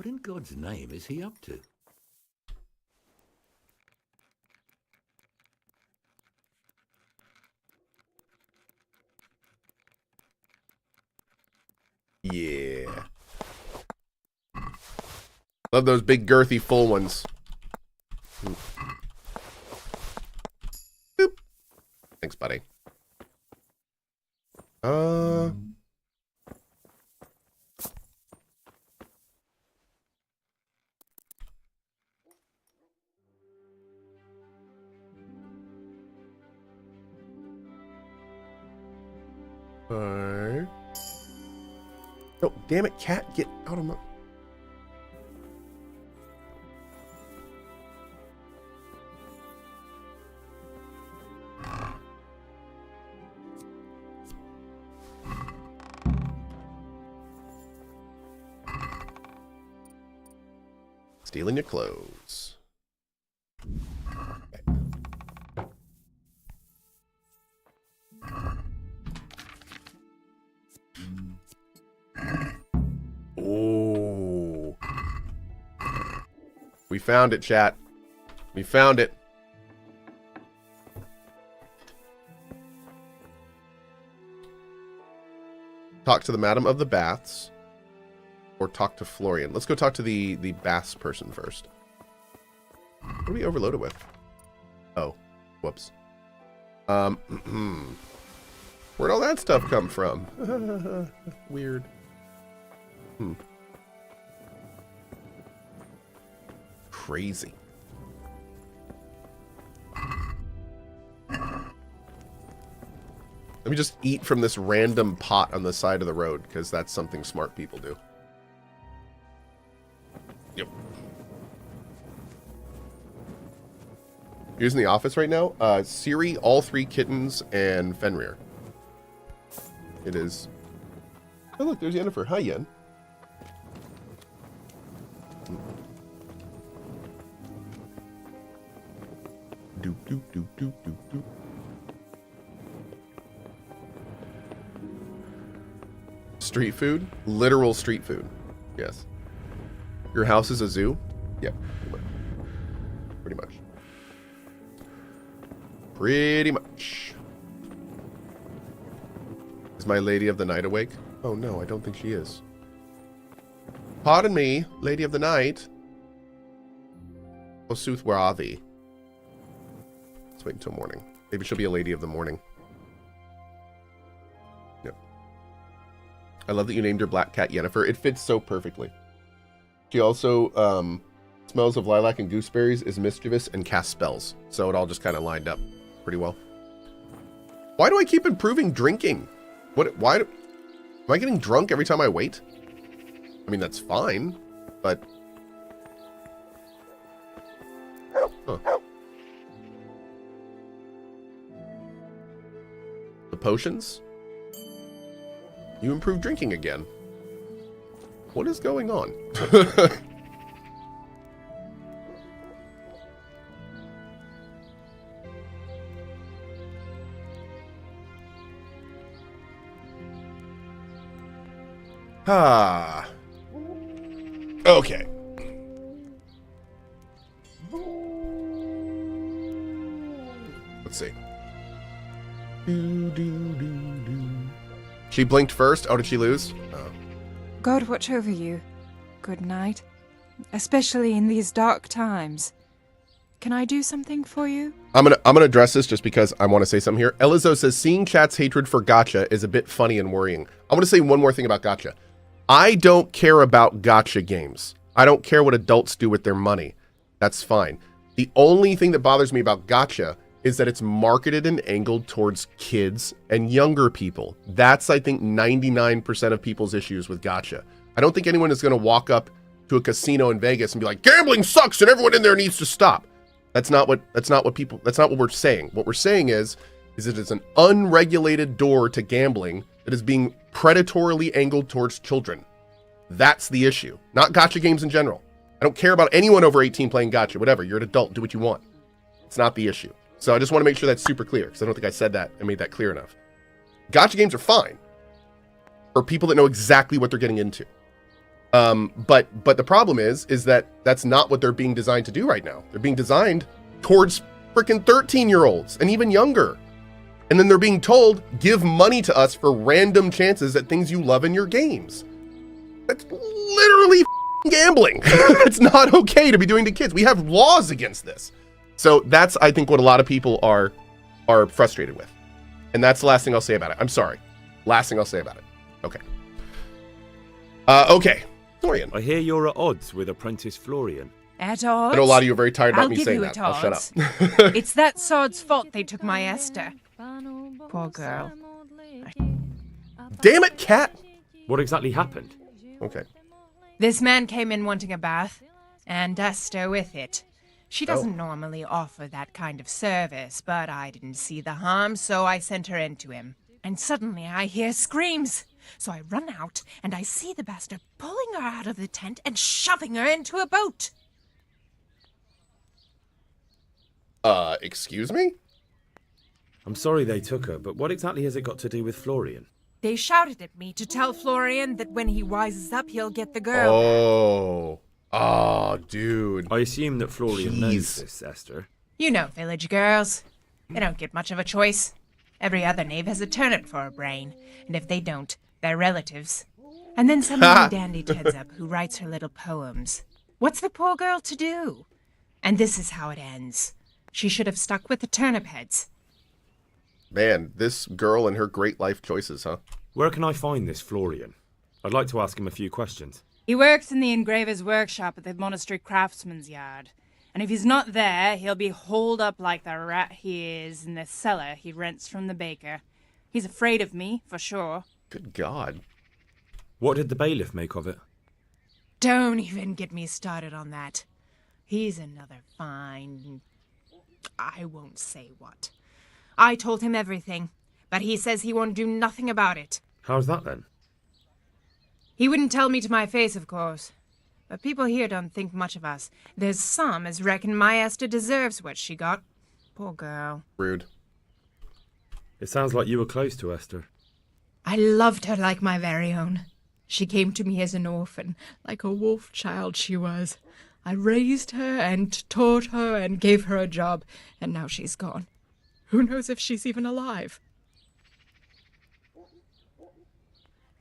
What in God's name is he up to? Yeah. Love those big, girthy, full ones. Boop. Thanks, buddy. Alright. Oh, damn it, cat, get out of my... Stealing your clothes. Oh. We found it, chat. We found it. Talk to the Madam of the Baths. Or talk to Florian. Let's go talk to the baths person first. What are we overloaded with? Oh. Whoops. Where'd all that stuff come from? Weird. Crazy. Let me just eat from this random pot on the side of the road, because that's something smart people do. Yep. Using the office right now? Siri, all 3 kittens, and Fenrir. It is... Oh, look, there's Yennefer. Hi, Yen. Doop, doop, doop, doop, doop, doop. Street food? Literal street food. Yes. Your house is a zoo? Yeah, pretty much. Pretty much. Is my Lady of the Night awake? Oh no, I don't think she is. Pardon me, Lady of the Night. Oh, sooth, where are thee? Let's wait until morning. Maybe she'll be a Lady of the Morning. Yep. I love that you named your black cat Yennefer. It fits so perfectly. She also smells of lilac and gooseberries, is mischievous, and casts spells. So it all just kind of lined up pretty well. Why do I keep improving drinking? Why am I getting drunk every time I wait? I mean, that's fine, but... Huh. The potions? You improved drinking again. What is going on? Ah. Okay. Let's see. She blinked first. Oh, did she lose? Oh. God watch over you. Good night. Especially in these dark times. Can I do something for you? I'm gonna address this just because I want to say something here. Elizo says seeing chat's hatred for gacha is a bit funny and worrying. I want to say one more thing about gacha. I don't care about gacha games. I don't care what adults do with their money. That's fine. The only thing that bothers me about gacha is that it's marketed and angled towards kids and younger people. That's, I think, 99% of people's issues with gacha. I don't think anyone is going to walk up to a casino in Vegas and be like, gambling sucks and everyone in there needs to stop. That's not what we're saying. What we're saying is that it's an unregulated door to gambling that is being predatorily angled towards children. That's the issue, not gacha games in general. I don't care about anyone over 18 playing gacha, whatever. You're an adult, do what you want. It's not the issue. So I just want to make sure that's super clear, because I don't think I said that and made that clear enough. Gacha games are fine for people that know exactly what they're getting into. But the problem is that that's not what they're being designed to do right now. They're being designed towards freaking 13-year-olds and even younger. And then they're being told, give money to us for random chances at things you love in your games. That's literally gambling. It's not okay to be doing to kids. We have laws against this. So that's, I think, what a lot of people are frustrated with. And that's the last thing I'll say about it. I'm sorry. Last thing I'll say about it. Okay. Okay. Florian. I hear you're at odds with apprentice Florian. At odds? I know a lot of you are very tired about I'll me give saying you that. at I'll shut odds. up. It's that sod's fault they took my Esther. Poor girl. Damn it, cat. What exactly happened? Okay. This man came in wanting a bath, and Esther with it. She doesn't normally offer that kind of service, but I didn't see the harm, so I sent her in to him. And suddenly I hear screams. So I run out, and I see the bastard pulling her out of the tent and shoving her into a boat. Excuse me? I'm sorry they took her, but what exactly has it got to do with Florian? They shouted at me to tell Florian that when he wises up, he'll get the girl. Oh, dude. I assume that Florian Jeez. knows this, Esther. You know village girls. They don't get much of a choice. Every other knave has a turnip for a brain, and if they don't, they're relatives. And then some young dandy turns up who writes her little poems. What's the poor girl to do? And this is how it ends. She should have stuck with the turnip heads. Man, this girl and her great life choices, huh? Where can I find this Florian? I'd like to ask him a few questions. He works in the engraver's workshop at the monastery craftsman's yard. And if he's not there, he'll be holed up like the rat he is in the cellar he rents from the baker. He's afraid of me, for sure. Good God. What did the bailiff make of it? Don't even get me started on that. He's another fine... I won't say what. I told him everything, but he says he won't do nothing about it. How's that then? He wouldn't tell me to my face, of course. But people here don't think much of us. There's some as reckon my Esther deserves what she got. Poor girl. Rude. It sounds like you were close to Esther. I loved her like my very own. She came to me as an orphan, like a wolf child she was. I raised her and taught her and gave her a job, and now she's gone. Who knows if she's even alive?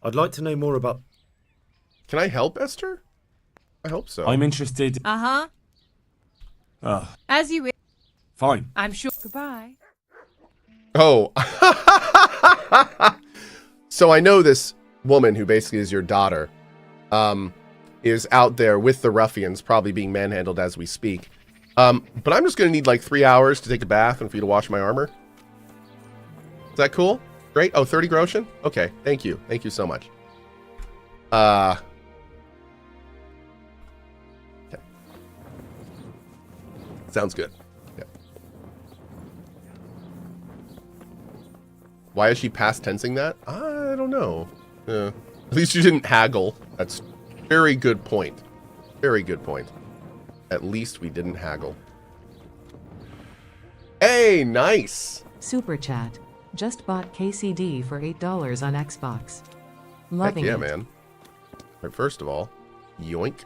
I'd like to know more about... Can I help, Esther? I hope so. I'm interested. Uh-huh. As you wish. Fine. I'm sure. Goodbye. Oh. So I know this woman who basically is your daughter, is out there with the ruffians, probably being manhandled as we speak. But I'm just going to need like 3 hours to take a bath and for you to wash my armor. Is that cool? Great. Oh, 30 groschen? Okay. Thank you. Thank you so much. Okay. Sounds good. Yeah. Why is she past tensing that? I don't know. At least you didn't haggle. That's very good point. Very good point. At least we didn't haggle. Hey, nice. Super chat. Just bought KCD for $8 on Xbox. Loving Heck yeah, it. man. Right, first of all, yoink.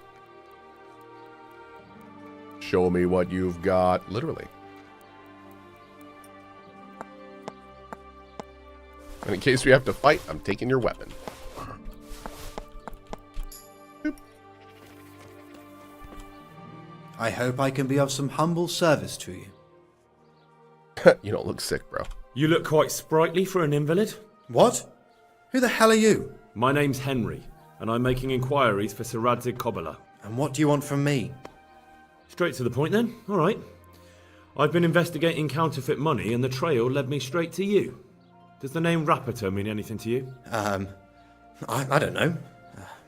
Show me what you've got. Literally. And in case we have to fight, I'm taking your weapon. Boop. I hope I can be of some humble service to you. You don't look sick, bro. You look quite sprightly for an invalid. What? Who the hell are you? My name's Henry, and I'm making inquiries for Sir Radzig Kobyla. And what do you want from me? Straight to the point then. All right. I've been investigating counterfeit money, and the trail led me straight to you. Does the name Rapiter mean anything to you? I don't know.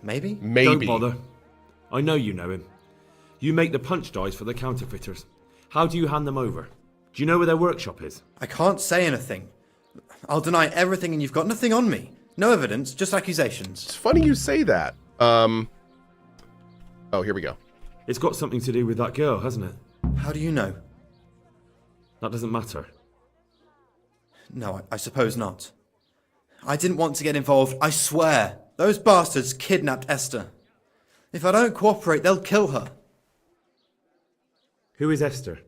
Maybe? Maybe. Don't bother. I know you know him. You make the punch dies for the counterfeiters. How do you hand them over? Do you know where their workshop is? I can't say anything. I'll deny everything and you've got nothing on me. No evidence, just accusations. It's funny you say that. Oh, here we go. It's got something to do with that girl, hasn't it? How do you know? That doesn't matter. No, I suppose not. I didn't want to get involved, I swear. Those bastards kidnapped Esther. If I don't cooperate, they'll kill her. Who is Esther?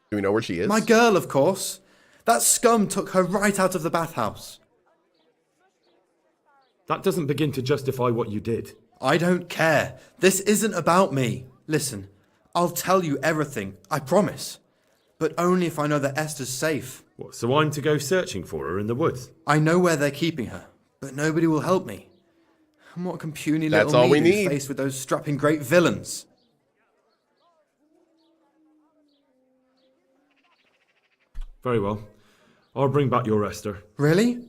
Do we know where she is? My girl, of course. That scum took her right out of the bathhouse. That doesn't begin to justify what you did. I don't care. This isn't about me. Listen, I'll tell you everything, I promise. But only if I know that Esther's safe. What, so I'm to go searching for her in the woods? I know where they're keeping her, but nobody will help me. And what can puny That's little all we me do need. faced with those strapping great villains? Very well. I'll bring back your Esther. Really?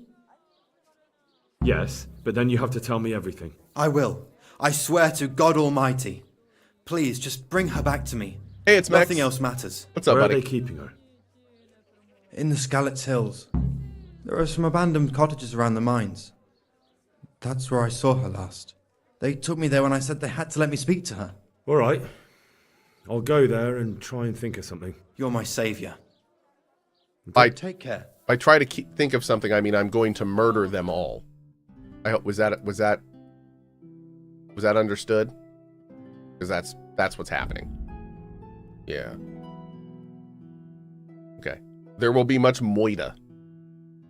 Yes, but then you have to tell me everything. I will. I swear to God Almighty. Please, just bring her back to me. Hey, it's Max. Nothing else matters. What's up, Where buddy? are they keeping her? In the Skalitz Hills. There are some abandoned cottages around the mines. That's where I saw her last. They took me there when I said they had to let me speak to her. All right. I'll go there and try and think of something. You're my saviour. Take care. I try to think of something. I mean, I'm going to murder them all. I hope was that understood? Because that's what's happening. Yeah. Okay. There will be much moida.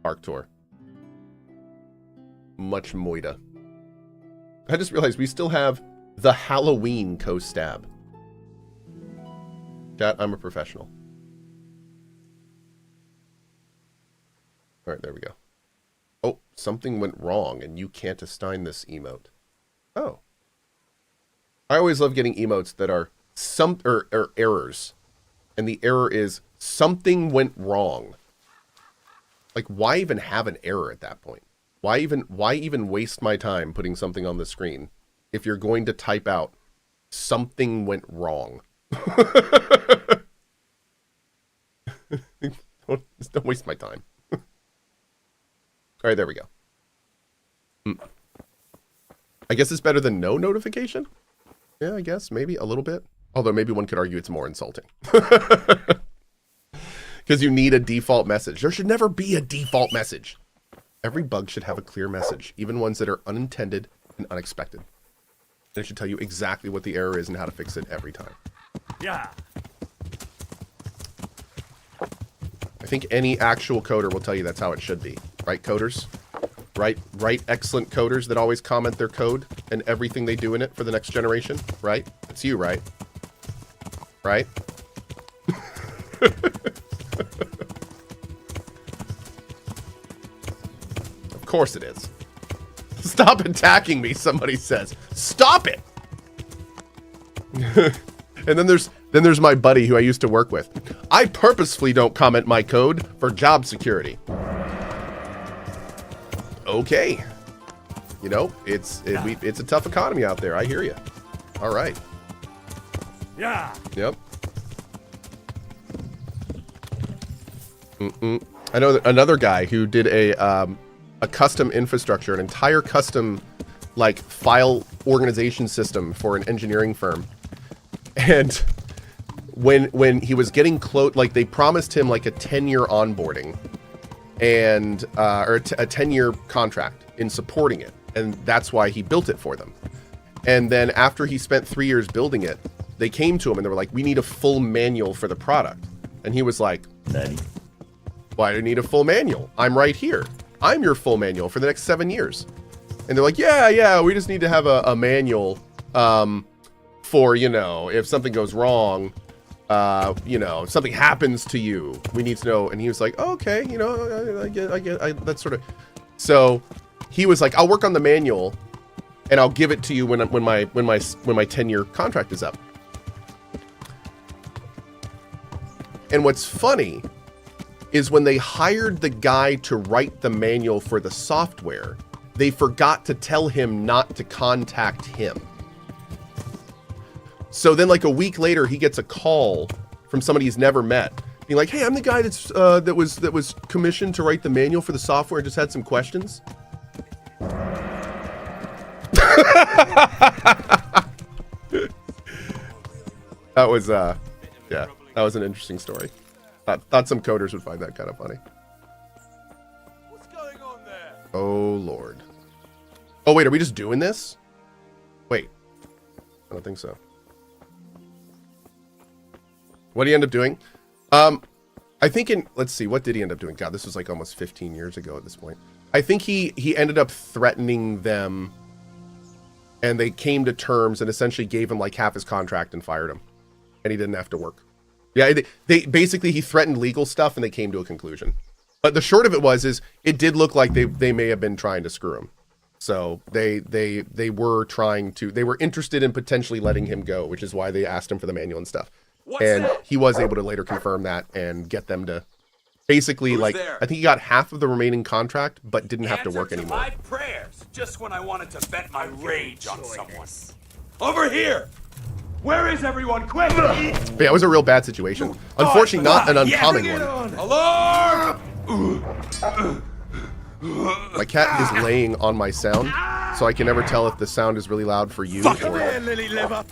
Arctor. Much moida. I just realized we still have the Halloween co-stab. Chat, I'm a professional. All right, there we go. Oh, something went wrong and you can't assign this emote. Oh. I always love getting emotes that are errors. And the error is something went wrong. Like, why even have an error at that point? Why even waste my time putting something on the screen if you're going to type out something went wrong? Just don't waste my time. All right, there we go. I guess it's better than no notification? Yeah, I guess. Maybe a little bit. Although maybe one could argue it's more insulting. Because you need a default message. There should never be a default message. Every bug should have a clear message, even ones that are unintended and unexpected. And it should tell you exactly what the error is and how to fix it every time. Yeah. I think any actual coder will tell you that's how it should be. Right, coders? Right, excellent coders that always comment their code and everything they do in it for the next generation? Right? It's you, right? Right? Of course it is. Stop attacking me, somebody says. Stop it! And then there's my buddy who I used to work with. I purposefully don't comment my code for job security. Okay. You know, it's a tough economy out there. I hear you. All right. Yeah. Yep. I know that another guy who did a custom infrastructure, an entire custom like file organization system for an engineering firm. And when he was getting close, like they promised him like a 10-year onboarding and or a 10-year contract in supporting it, and that's why he built it for them. And then after he spent 3 years building it, they came to him and they were like, "We need a full manual for the product." And he was like, "Why do you need a full manual? I'm right here. I'm your full manual for the next 7 years." And they're like, yeah, we just need to have a manual for, you know, if something goes wrong, you know, if something happens to you, we need to know. And he was like, oh, okay, you know, I get that's sort of. So he was like, I'll work on the manual and I'll give it to you when my 10-year contract is up. And what's funny is when they hired the guy to write the manual for the software, they forgot to tell him not to contact him. So then like a week later, he gets a call from somebody he's never met, being like, "Hey, I'm the guy that's that was commissioned to write the manual for the software and just had some questions." That was yeah, that was an interesting story. Thought some coders would find that kind of funny. What's going on there? Oh, Lord. Oh, wait, are we just doing this? Wait. I don't think so. What did he end up doing? I think let's see, what did he end up doing? God, this was like almost 15 years ago at this point. I think he ended up threatening them, and they came to terms and essentially gave him like half his contract and fired him, and he didn't have to work. Yeah, they basically, he threatened legal stuff and they came to a conclusion. But the short of it is it did look like they may have been trying to screw him. So they were interested in potentially letting him go, which is why they asked him for the manual and stuff. And he was able to later confirm that and get them to basically, like, I think he got half of the remaining contract, but didn't have to work anymore. My prayers, just when I wanted to vent my rage on someone. Over here! Where is everyone? Quick! But yeah, it was a real bad situation. Unfortunately, not an uncommon one. Alarm! My cat is laying on my sound, so I can never tell if the sound is really loud for you Fuck or... here, lily liver!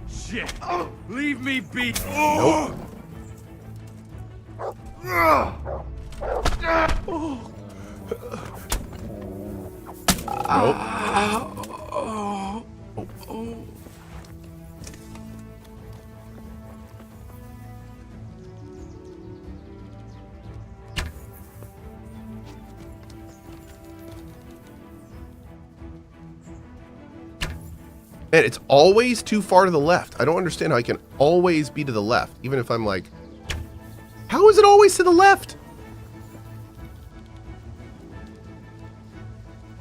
Shit! Leave me be! Nope. Man, it's always too far to the left. I don't understand how I can always be to the left, even if I'm like... How is it always to the left?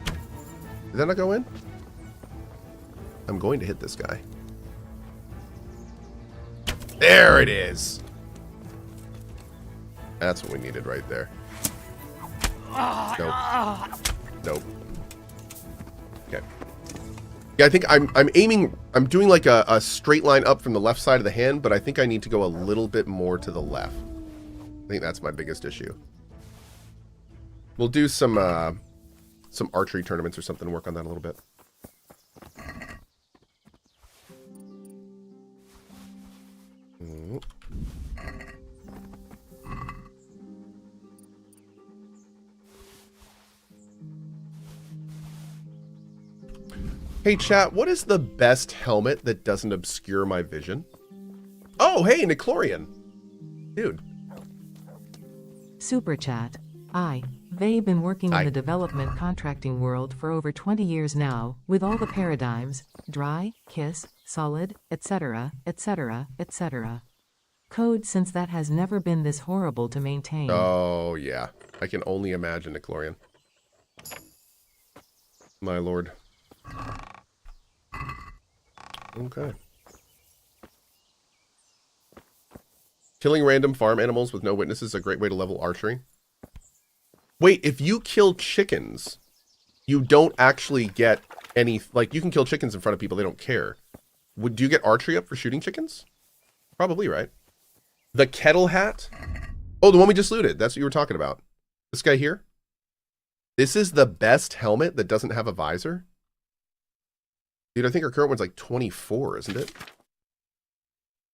Did that not go in? I'm going to hit this guy. There it is. That's what we needed right there. Nope. Nope. Okay. Yeah, I think I'm aiming, I'm doing like a straight line up from the left side of the hand, but I think I need to go a little bit more to the left. I think that's my biggest issue. We'll do some archery tournaments or something to work on that a little bit. Hey chat, what is the best helmet that doesn't obscure my vision? Oh, hey, Niclorian. Dude. Super chat. They've been working in the development contracting world for over 20 years now, with all the paradigms, dry, kiss, solid, etc., etc., etc. Code since that has never been this horrible to maintain. Oh, yeah. I can only imagine, Niclorian. My lord. Okay. Killing random farm animals with no witnesses is a great way to level archery. Wait, if you kill chickens, you don't actually get any... Like, you can kill chickens in front of people, they don't care. Do you get archery up for shooting chickens? Probably, right? The kettle hat? Oh, the one we just looted. That's what you were talking about. This guy here? This is the best helmet that doesn't have a visor? Dude, I think our current one's like 24, isn't it?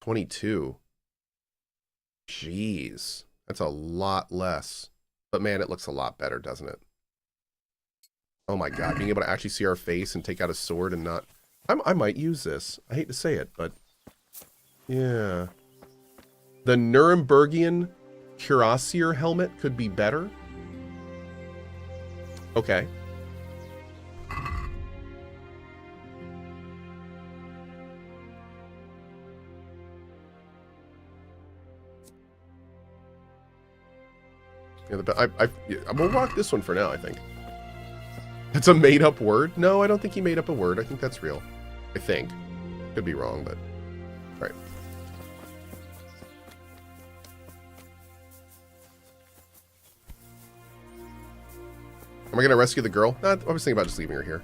22. Jeez. That's a lot less. But man, it looks a lot better, doesn't it? Oh my god, being able to actually see our face and take out a sword and not... I might use this. I hate to say it, but... Yeah. The Nurembergian Cuirassier helmet could be better. Okay. Yeah, we'll rock this one for now, I think. That's a made-up word? No, I don't think he made up a word. I think that's real. I think. Could be wrong, but... All right. Am I going to rescue the girl? I was thinking about just leaving her here.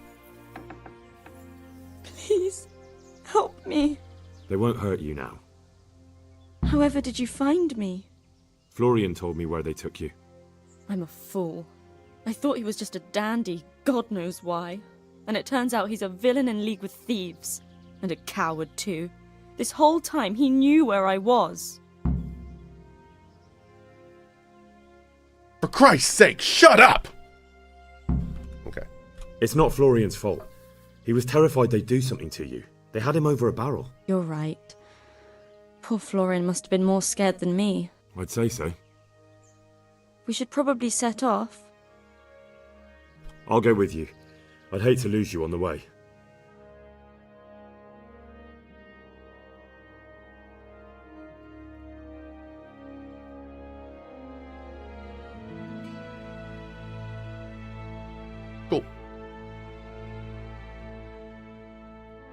Please, help me. They won't hurt you now. However did you find me? Florian told me where they took you. I'm a fool. I thought he was just a dandy, God knows why. And it turns out he's a villain in league with thieves. And a coward too. This whole time he knew where I was. Christ's sake, shut up! Okay. It's not Florian's fault. He was terrified they'd do something to you. They had him over a barrel. You're right. Poor Florian must have been more scared than me. I'd say so. We should probably set off. I'll go with you. I'd hate to lose you on the way. Cool.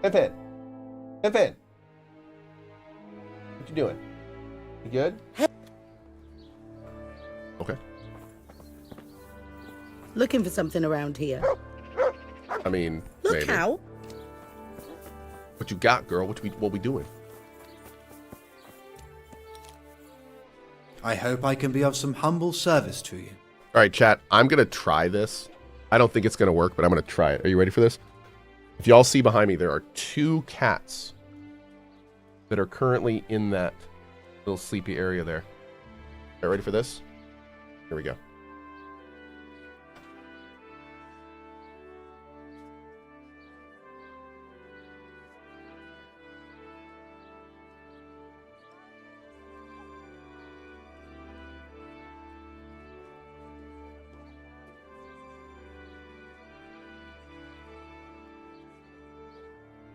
Fin. What you doing? You good? Okay. Looking for something around here. I mean, Look maybe. how. What you got, girl? What we doing? I hope I can be of some humble service to you. All right, chat. I'm going to try this. I don't think it's going to work, but I'm going to try it. Are you ready for this? If y'all see behind me, there are 2 cats that are currently in that little sleepy area there. All right, ready for this? Here we go.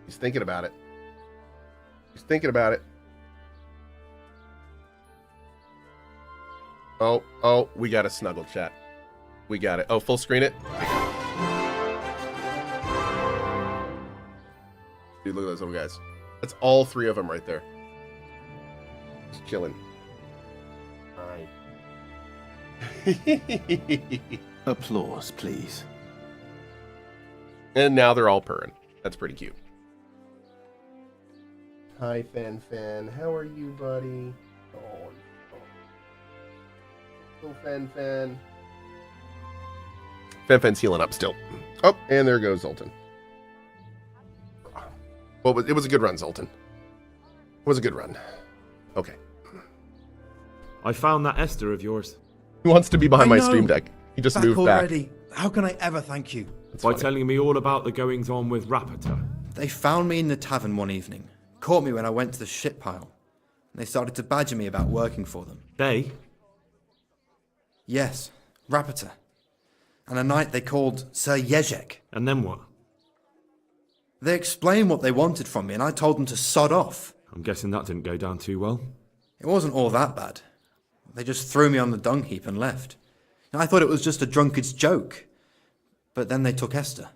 He's thinking about it. He's thinking about it. Oh, we got a snuggle, chat. We got it. Oh, full screen it? Dude, look at those little guys. That's all 3 of them right there. Just chilling. Hi. Applause, please. And now they're all purring. That's pretty cute. Hi, Fan. How are you, buddy? Oh, Fan. Fan's healing up still. Oh, and there goes Zoltan. Well, it was a good run, Zoltan. It was a good run. Okay. I found that Esther of yours. He wants to be behind my I know. stream deck. He just Back moved already. How can I ever thank you? back. By telling me all about the goings-on with Rapita. They found me in the tavern one evening, caught me when I went to the ship pile, and they started to badger me about working for them. They? Yes, Rapita. And a knight they called Sir Jezek. And then what? They explained what they wanted from me, and I told them to sod off. I'm guessing that didn't go down too well. It wasn't all that bad. They just threw me on the dung heap and left. And I thought it was just a drunkard's joke. But then they took Esther.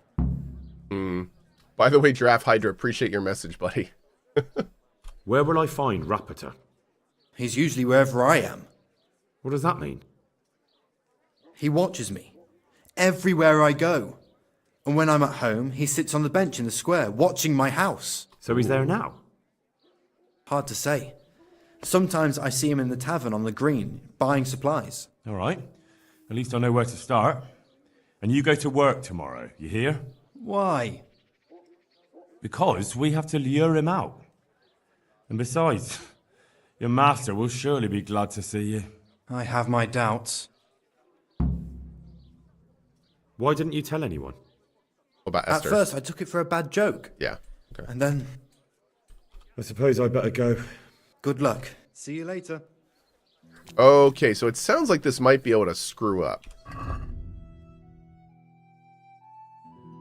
By the way, Giraffe Hydra, appreciate your message, buddy. Where will I find Rapita? He's usually wherever I am. What does that mean? He watches me. Everywhere I go. And when I'm at home, he sits on the bench in the square, watching my house. So he's there now? Hard to say. Sometimes I see him in the tavern on the green, buying supplies. All right. At least I know where to start. And you go to work tomorrow, you hear? Why? Because we have to lure him out. And besides, your master will surely be glad to see you. I have my doubts. Why didn't you tell anyone? What about At Esther? first, I took it for a bad joke. Yeah. Okay. And then, I suppose I'd better go. good luck. See you later. Okay, so it sounds like this might be able to screw up.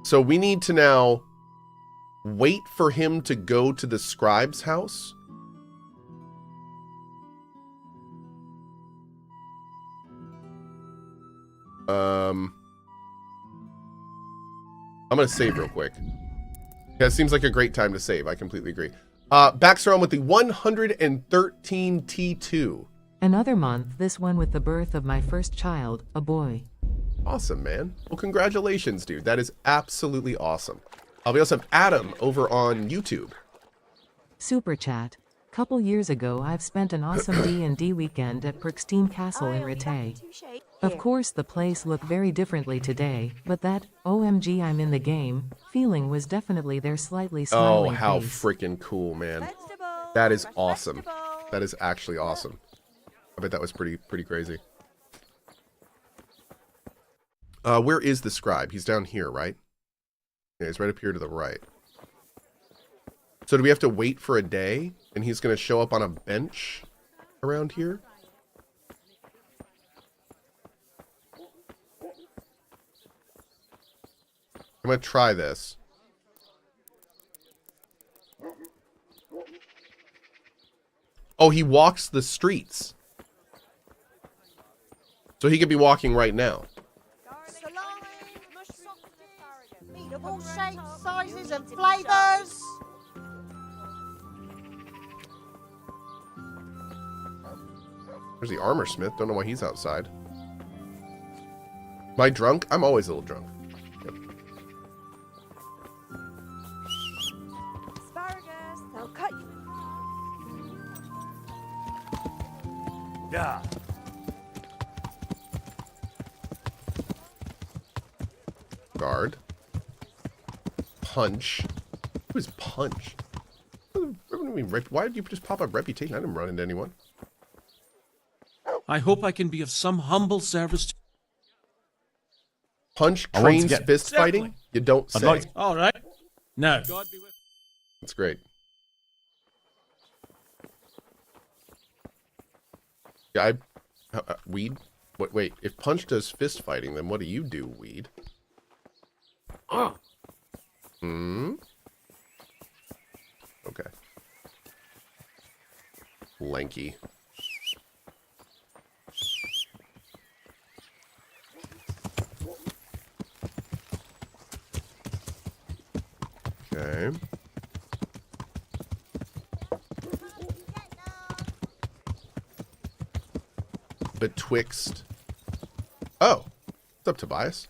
So we need to now wait for him to go to the scribe's house. I'm going to save real quick. Yeah, it seems like a great time to save. I completely agree. Baxter on with the 113 T2. Another month, this one with the birth of my first child, a boy. Awesome, man. Well, congratulations, dude. That is absolutely awesome. We also have Adam over on YouTube. Super chat. Couple years ago, I've spent an awesome D&D weekend at Perkstein Castle in Rete. Of course, the place looked very differently today, but that "OMG, I'm in the game" feeling was definitely there. Slightly Oh, smiling how face. freaking cool, man. That is awesome. That is actually awesome. I bet that was pretty crazy. Where is the scribe? He's down here, right? Yeah, he's right up here to the right. So do we have to wait for a day? And he's going to show up on a bench around here? I'm going to try this. Oh, he walks the streets. So he could be walking right now. Meat of all shapes, sizes, and flavours. There's the armor smith. Don't know why he's outside. Am I drunk? I'm always a little drunk. Yep. Asparagus, they'll cut you. Yeah. Guard. Punch. Who is Punch? Why did you just pop up Reputation? I didn't run into anyone. I hope I can be of some humble service to... Punch trains fist fighting? You don't say. All right. No. That's great. Yeah, Weed? Wait, if Punch does fist fighting, then what do you do, Weed? Hmm? Okay. Lanky. Okay. Betwixt. Oh. What's up, Tobias?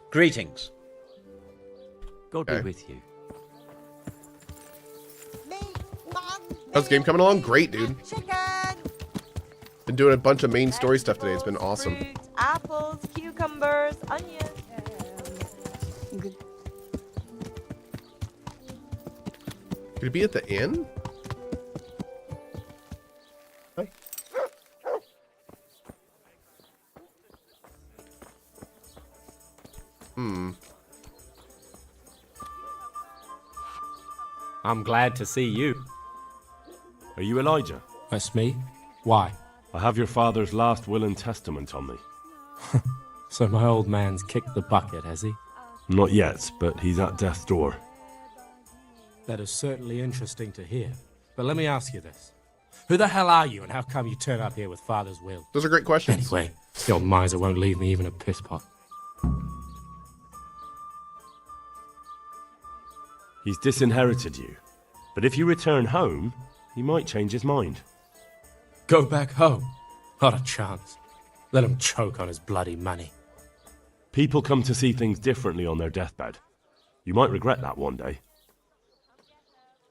Greetings. God be with you. How's the game coming along? Great, dude. Been doing a bunch of main story stuff today. It's been awesome. Fruit, apples, cucumbers, onions. Could it be at the inn? Hi. I'm glad to see you. Are you Elijah? That's me. Why? I have your father's last will and testament on me. So my old man's kicked the bucket, has he? Not yet, but he's at death's door. That is certainly interesting to hear. But let me ask you this. Who the hell are you, and how come you turn up here with father's will? Those are great questions. Anyway, the old miser won't leave me even a piss pot. He's disinherited you. But if you return home, he might change his mind. Go back home? Not a chance. Let him choke on his bloody money. People come to see things differently on their deathbed. You might regret that one day.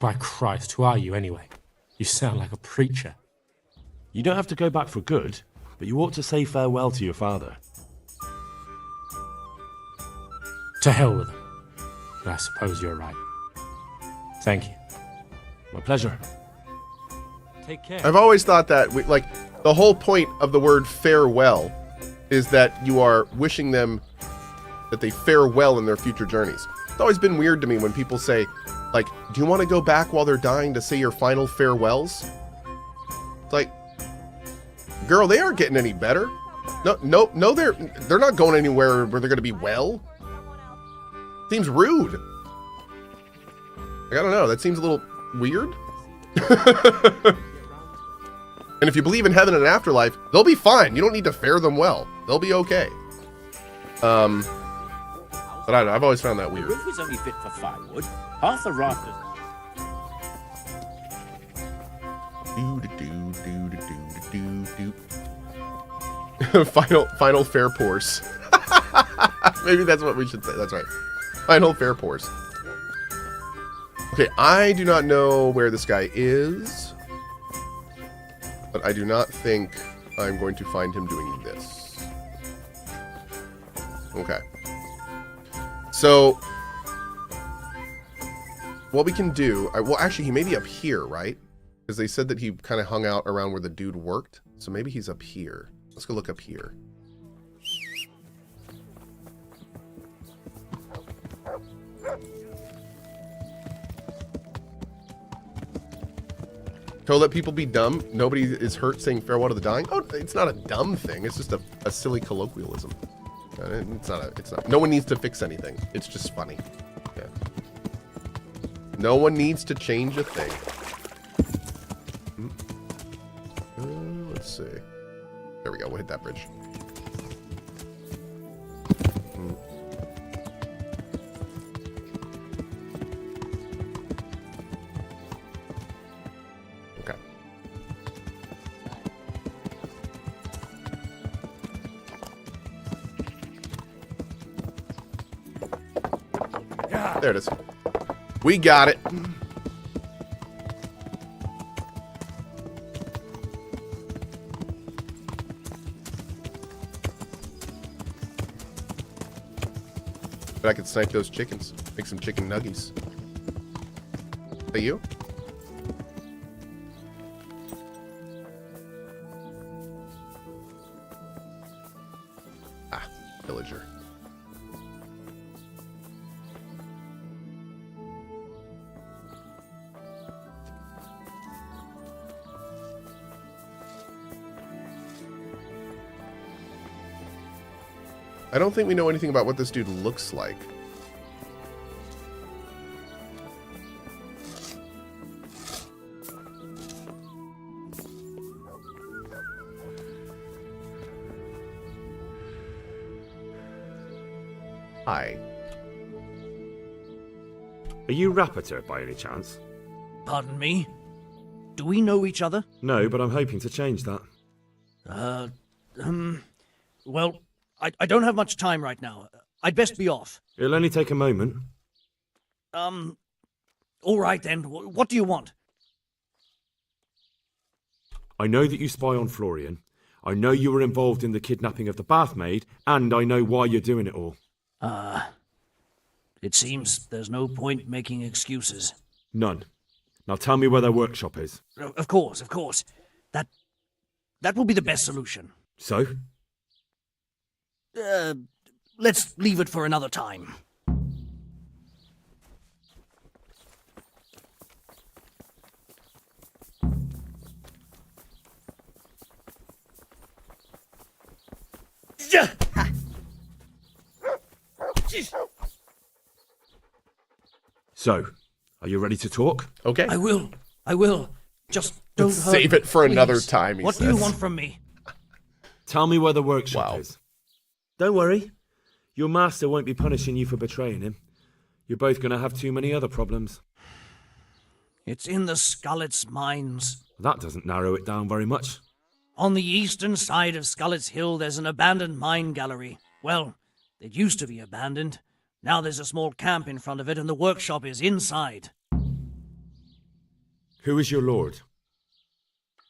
By Christ, who are you anyway? You sound like a preacher. You don't have to go back for good, but you ought to say farewell to your father. To hell with him. But I suppose you're right. Thank you. My pleasure. Take care. I've always thought that, the whole point of the word farewell is that you are wishing them that they fare well in their future journeys. It's always been weird to me when people say, like, do you want to go back while they're dying to say your final farewells? It's like, girl, they aren't getting any better. No, they're not going anywhere where they're going to be well. Seems rude. Like, I don't know. That seems a little weird. And if you believe in heaven and afterlife, they'll be fine. You don't need to fare them well. They'll be okay. But I don't know. I've always found that weird. The roof is only fit for firewood. Half the rafters. Final fair pours. Maybe that's what we should say. That's right. Final fair pours. Okay, I do not know where this guy is, but I do not think I'm going to find him doing this. Okay. So, what we can do... well, actually, he may be up here, right? Because they said that he kind of hung out around where the dude worked. So maybe he's up here. Let's go look up here. Don't let people be dumb. Nobody is hurt saying farewell to the dying. Oh, it's not a dumb thing. It's just a silly colloquialism. It's not. No one needs to fix anything. It's just funny. Yeah. No one needs to change a thing. Let's see. There we go. We'll hit that bridge. There it is. We got it. But I could snipe those chickens. Make some chicken nuggies. Is that you? Ah, villager. I don't think we know anything about what this dude looks like. Hi. Are you Rapiter by any chance? Pardon me? Do we know each other? No, but I'm hoping to change that. Well, I don't have much time right now. I'd best be off. It'll only take a moment. All right then. What do you want? I know that you spy on Florian. I know you were involved in the kidnapping of the bathmaid, and I know why you're doing it all. It seems there's no point making excuses. None. Now tell me where their workshop is. Of course. That will be the best solution. So? Let's leave it for another time. So, are you ready to talk? Okay. I will. Just don't hurt save it for me, another please. time, he What says. do you want from me? Tell me where the workshop is. Don't worry. Your master won't be punishing you for betraying him. You're both going to have too many other problems. It's in the Skullet's mines. That doesn't narrow it down very much. On the eastern side of Skullet's Hill, there's an abandoned mine gallery. Well, it used to be abandoned. Now there's a small camp in front of it, and the workshop is inside. Who is your lord?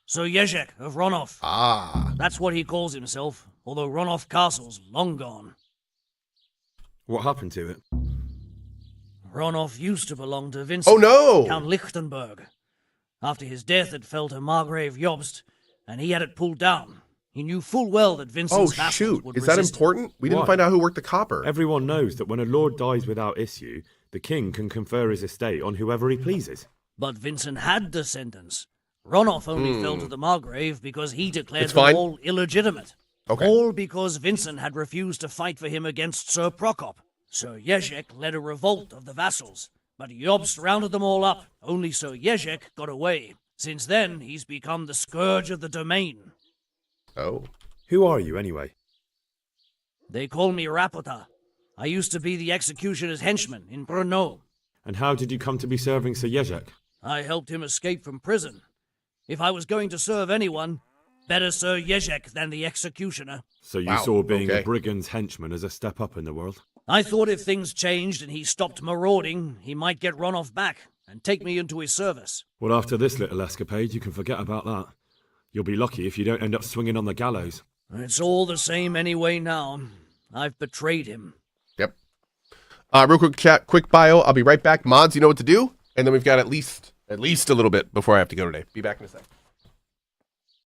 Sir Jezek of Ronov. Ah. That's what he calls himself, although Ronov Castle's long gone. What happened to it? Ronov used to belong to Vincent. Oh no! Count Lichtenberg. After his death, it fell to Margrave Jobst, and he had it pulled down. He knew full well that Vincent's vassals shoot. would Is that resist important? We didn't Why? find out who worked the copper. Everyone knows that when a lord dies without issue, the king can confer his estate on whoever he pleases. But Vincent had descendants. Ronov only fell to the Margrave because he declared It's them fine. all illegitimate. Okay. All because Vincent had refused to fight for him against Sir Prokop. Sir Jezek led a revolt of the vassals, but Jobst rounded them all up. Only Sir Jezek got away. Since then, he's become the scourge of the domain. Oh. Who are you, anyway? They call me Rapota. I used to be the executioner's henchman in Brno. And how did you come to be serving Sir Jezek? I helped him escape from prison. If I was going to serve anyone, better Sir Jezek than the executioner. So you Wow, saw being okay. a brigand's henchman as a step up in the world? I thought if things changed and he stopped marauding, he might get Ronov back and take me into his service. Well, after this little escapade, you can forget about that. You'll be lucky if you don't end up swinging on the gallows. It's all the same anyway now. I've betrayed him. Yep. Real quick chat, quick bio. I'll be right back. Mods, you know what to do? And then we've got at least a little bit before I have to go today. Be back in a sec.